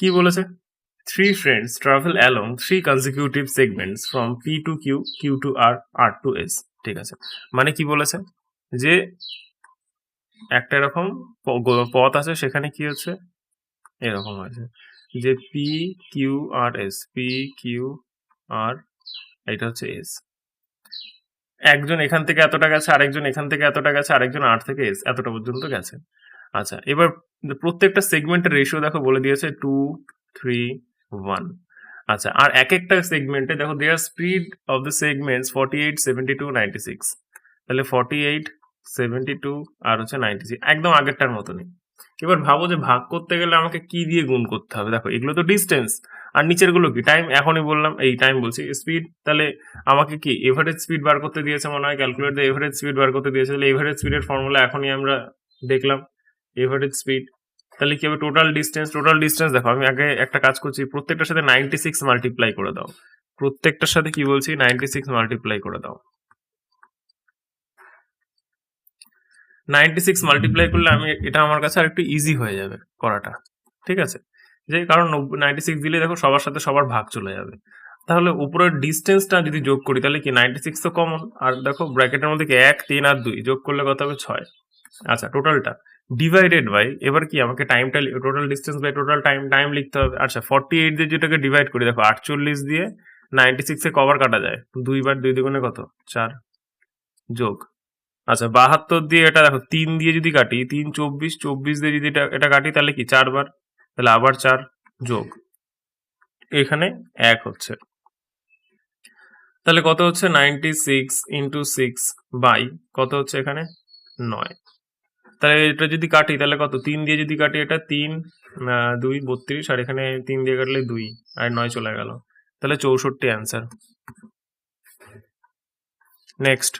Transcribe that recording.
কি বলেছে? 3 friends travel along 3 consecutive segments from P to Q, Q to R, R to S. ঠিক আছে, মানে কি বলেছে যে একটা এরকম পথ আছে, সেখানে কি হচ্ছে এরকম আছে যে P Q R S, P Q R, এটা হচ্ছে এস। একজন এখান থেকে এতটা গেছে, আরেকজন এখান থেকে এতটা গেছে, আরেকজন আর থেকে এস এতটা পর্যন্ত গেছে। আচ্ছা, এবার প্রত্যেকটা সেগমেন্টের রেশিও দেখো বলে দিয়েছে 2, 3, 1। আচ্ছা, আর এক একটা সেগমেন্টে দেখো দেয়ার স্পিড অফ দ্য সেগমেন্টস 48, 72, 96। তাহলে 48, 72 আর হচ্ছে 96, একদম আগেরটার মতনই। এবার ভাবো যে ভাগ করতে গেলে আমাকে কি দিয়ে গুণ করতে হবে। দেখো এগুলো তো ডিস্টেন্স, আর নিচের গুলো কি টাইম। এখনই বললাম, এই টাইম বলছি, স্পিড। তাহলে আমাকে কি এভারেজ স্পিড বার করতে দিয়েছে মনে হয়, ক্যালকুলেট দ্য এভারেজ স্পিড বার করতে দিয়েছে। তাহলে এভারেজ স্পিডের ফর্মুলা এখনই আমরা দেখলাম, এভারেজ স্পিড। তাহলে কি হবে টোটাল ডিস্টেন্স। টোটাল ডিস্টেন্স দেখো আমি আগে একটা কাজ করছি, প্রত্যেকটার সাথে 96 মাল্টিপ্লাই করে দাও। প্রত্যেকটার সাথে কি বলছি 96 মাল্টিপ্লাই করে দাও। 96 মাল্টিপ্লাই করলে আমি এটা আমার কাছে আর একটু ইজি হয়ে যাবে করাটা, ঠিক আছে। যে কারণ 96 দিলে দেখো সবার সাথে সবার ভাগ চলে যাবে। তাহলে উপরের ডিস্টেন্সটা যদি যোগ করি তাহলে কি 96 তো কমন, আর দেখো ব্র্যাকেটের মধ্যে কি 1, 3 আর 2 যোগ করলে কত হবে 6। আচ্ছা, টোটালটা ডিভাইডেড বাই, এবার কি আমাকে টাইমটা total distance by total time লিখতে হবে। আচ্ছা, 48 দিয়ে যেটাকে ডিভাইড করি, দেখো 48 দিয়ে 96 এ কবার কাটা যায়, 2 বার, 2 দুগুণে কত 4, যোগ। আচ্ছা, 72 দিয়ে এটা দেখো 3 দিয়ে যদি কাটি, 3 24, 24 দিয়ে যদি এটা কাটি তাহলে কি 4 বার, তাহলে আবার 4, যোগ এখানে 1 হচ্ছে। তাহলে কত হচ্ছে 96 ইন্টু 6 বাই কত হচ্ছে এখানে 9। তাহলে এটা যদি কাটি তাহলে কত, 3 দিয়ে যদি কাটি এটা 3, 2, 32, আর এখানে 3 দিয়ে কাটলে 2 আর 9 চলে গেল, তাহলে 64 অ্যান্সার। নেক্সট,